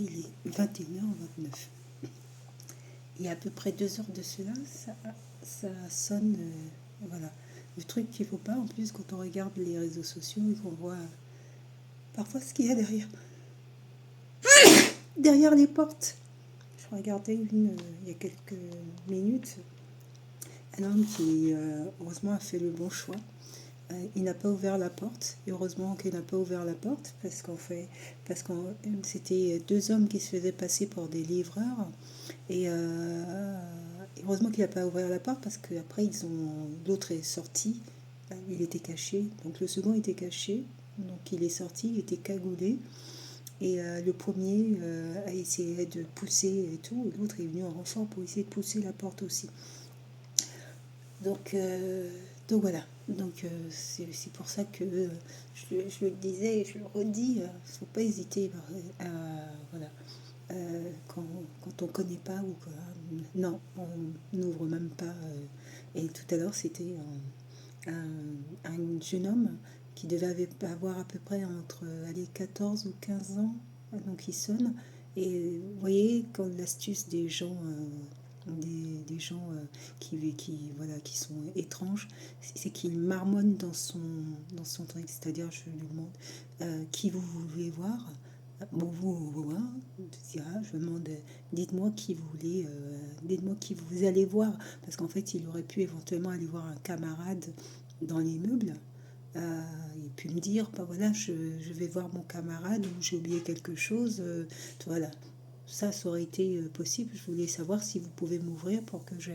il est 21h29. Il y a à peu près 2 heures de cela, ça sonne. Voilà. Le truc qu'il ne faut pas, en plus, quand on regarde les réseaux sociaux et qu'on voit parfois ce qu'il y a derrière les portes. Je regardais il y a quelques minutes, un homme qui, heureusement, a fait le bon choix. Il n'a pas ouvert la porte. Et heureusement qu'il n'a pas ouvert la porte parce que c'était 2 hommes qui se faisaient passer pour des livreurs. Et heureusement qu'il n'a pas ouvert la porte parce qu'après l'autre est sorti. Il était caché. Donc le second était caché. Donc il est sorti, il était cagoulé. Et le premier a essayé de pousser et tout. Et l'autre est venu en renfort pour essayer de pousser la porte aussi. Donc voilà. Donc c'est pour ça que je le disais et je le redis. Il ne faut pas hésiter voilà, quand on ne connaît pas ou quoi. Non, on n'ouvre même pas. Et tout à l'heure, c'était un jeune homme qui devait avoir à peu près entre 14 ou 15 ans. Donc il sonne. Et vous voyez, quand l'astuce des gens, des gens voilà, qui sont étranges, c'est qu'ils marmonnent dans son truc. C'est-à-dire, je lui demande qui vous voulez voir. Bon, vous, hein, je demande, dites-moi qui vous voulez, dites-moi qui vous allez voir. Parce qu'en fait, il aurait pu éventuellement aller voir un camarade dans l'immeuble. Et puis me dire, bah voilà, je vais voir mon camarade ou j'ai oublié quelque chose. Voilà, ça aurait été possible. Je voulais savoir si vous pouvez m'ouvrir pour que je...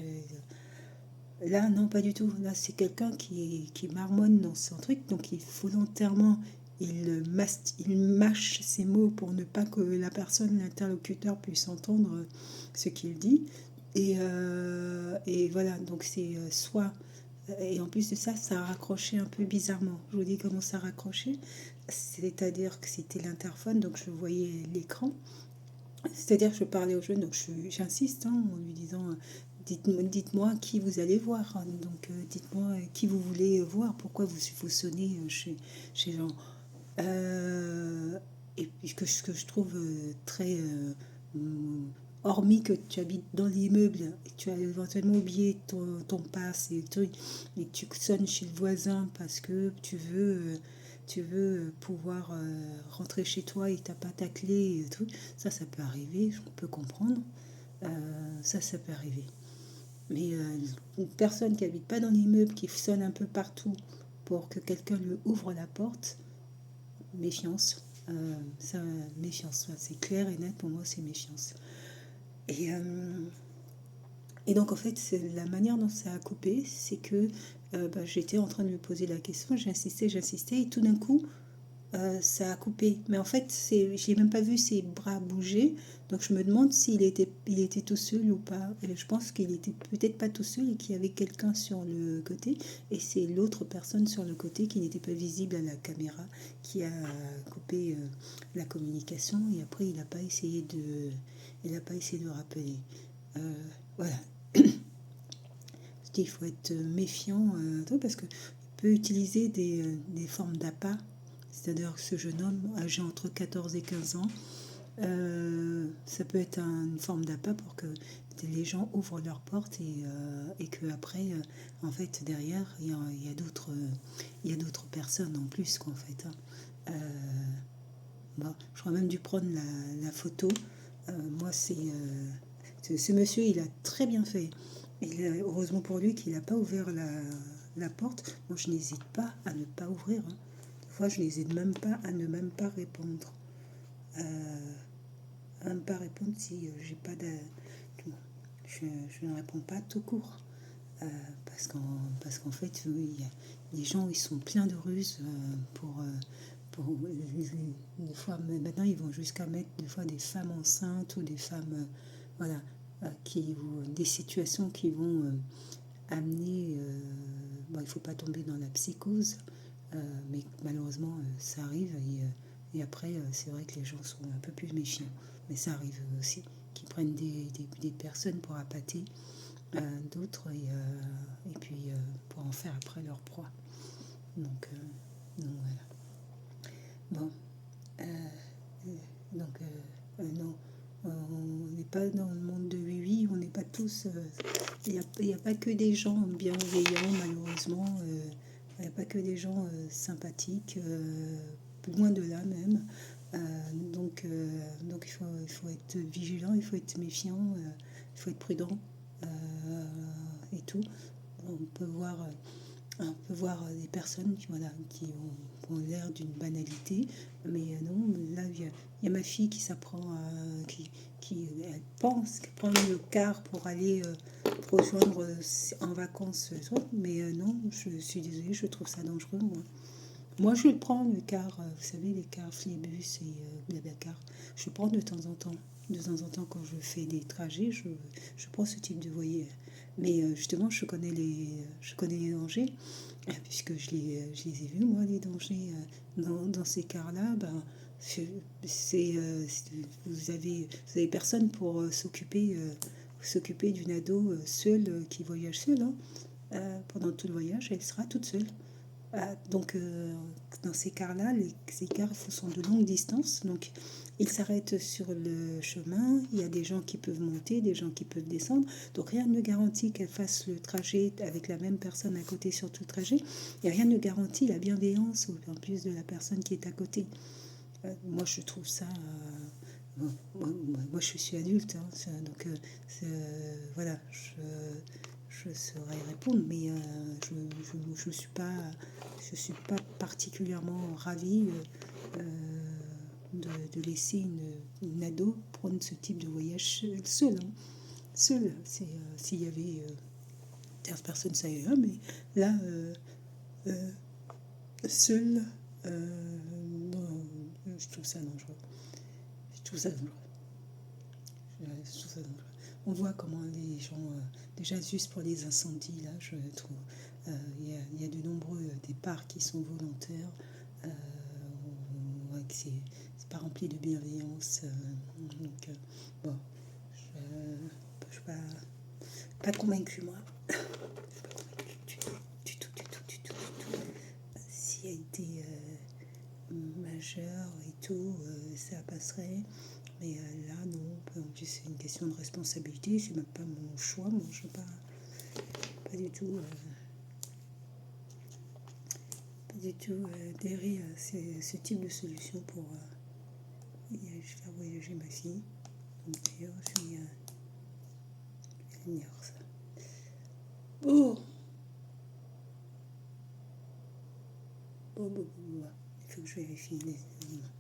Là, non, pas du tout. Là, c'est quelqu'un qui marmonne dans son truc, donc volontairement, il mâche ses mots pour ne pas que la personne, l'interlocuteur, puisse entendre ce qu'il dit. Et voilà, donc c'est soit... Et en plus de ça, ça a raccroché un peu bizarrement. Je vous dis comment ça a raccroché. C'est-à-dire que c'était l'interphone, donc je voyais l'écran. C'est-à-dire que je parlais au jeune, donc j'insiste hein, en lui disant dites-moi qui vous allez voir. Donc dites-moi qui vous voulez voir, pourquoi vous sonnez chez gens. Et puis ce que je trouve très... hormis que tu habites dans l'immeuble et que tu as éventuellement oublié ton passe et que tu sonnes chez le voisin parce que tu veux pouvoir rentrer chez toi et tu n'as pas ta clé et tout, ça peut arriver, on peut comprendre. Ça peut arriver. Mais une personne qui habite pas dans l'immeuble, qui sonne un peu partout pour que quelqu'un lui ouvre la porte, méfiance. Méfiance, c'est clair et net pour moi, c'est méfiance. Et donc en fait, c'est la manière dont ça a coupé, c'est que j'étais en train de me poser la question, j'insistais, et tout d'un coup, ça a coupé. Mais en fait, j'ai même pas vu ses bras bouger. Donc je me demande il était tout seul ou pas. Et je pense qu'il était peut-être pas tout seul et qu'il y avait quelqu'un sur le côté. Et c'est l'autre personne sur le côté qui n'était pas visible à la caméra qui a coupé la communication. Et après, il n'a pas essayé de rappeler. Voilà. Il faut être méfiant parce que peut utiliser des formes d'appât. C'est-à-dire que ce jeune homme âgé entre 14 et 15 ans, ça peut être une forme d'appât pour que les gens ouvrent leurs portes et que après, en fait, derrière, il y a d'autres personnes en plus, quoi, en fait. Bon, j'aurais même dû prendre la photo. Moi, ce monsieur, il a très bien fait. Heureusement pour lui qu'il n'a pas ouvert la porte. Moi, je n'hésite pas à ne pas ouvrir. Hein. Des fois, je n'hésite même pas à ne même pas répondre. À ne pas répondre si j'ai pas de... Je ne réponds pas tout court. Parce qu'en fait, les gens, ils sont pleins de ruses pour des fois, maintenant, ils vont jusqu'à mettre des fois des femmes enceintes ou des femmes... voilà. Des situations qui vont amener... il ne faut pas tomber dans la psychose, mais malheureusement, ça arrive. Et après, c'est vrai que les gens sont un peu plus méfiants. Mais ça arrive aussi, qu'ils prennent des personnes pour appâter d'autres et puis pour en faire après leur proie. Donc voilà. Bon. Donc Non, on n'est pas dans le monde de oui, on n'est pas tous... Il n'y a pas que des gens bienveillants, malheureusement. Il n'y a pas que des gens sympathiques, loin de là même. Euh, donc il faut être vigilant, il faut être méfiant, il faut être prudent et tout. On peut voir des personnes qui, voilà, qui ont l'air d'une banalité, mais non, là, il y a ma fille qui s'apprend elle pense qu'elle prend le car pour aller rejoindre en vacances, mais non, je suis désolée, je trouve ça dangereux, moi. Moi, je le prends, le car, vous savez, les cars Flixbus et Blablacar. Je le prends de temps en temps. De temps en temps, quand je fais des trajets, je prends ce type de voilier. Mais justement, je connais les dangers, puisque je les ai vus, moi, les dangers. Dans ces cars-là, ben, vous avez personne pour s'occuper d'une ado seule qui voyage seule. Hein. Pendant tout le voyage, elle sera toute seule. Donc, dans ces cars-là, ces cars sont de longue distance. Donc, ils s'arrêtent sur le chemin. Il y a des gens qui peuvent monter, des gens qui peuvent descendre. Donc, rien ne garantit qu'elle fasse le trajet avec la même personne à côté sur tout le trajet. Et rien ne garantit la bienveillance en plus de la personne qui est à côté. Moi, je trouve ça... moi, je suis adulte, hein, donc voilà, je saurais répondre, mais je suis pas particulièrement ravie de laisser une ado prendre ce type de voyage seule. Hein. Seule, s'il y avait 15 personnes, ça irait, mais là, euh, seule, non, je trouve ça dangereux. Je trouve ça dangereux. Je trouve ça dangereux. On voit comment les gens, déjà juste pour les incendies, là, je trouve, il y a de nombreux départs qui sont volontaires. On voit que c'est pas rempli de bienveillance. Donc, bon, je suis pas convaincue, moi. Je suis pas convaincue du tout, du tout, du tout, du tout. Si elle était majeure et tout, ça passerait. Mais là, non. En plus, c'est une question de responsabilité. C'est même pas mon choix. Moi, je ne pas du tout, pas du tout adhérer à ce type de solution pour faire voyager ma fille. Donc, d'ailleurs, elle ignore ça. Oh, il faut que je vérifie les éléments.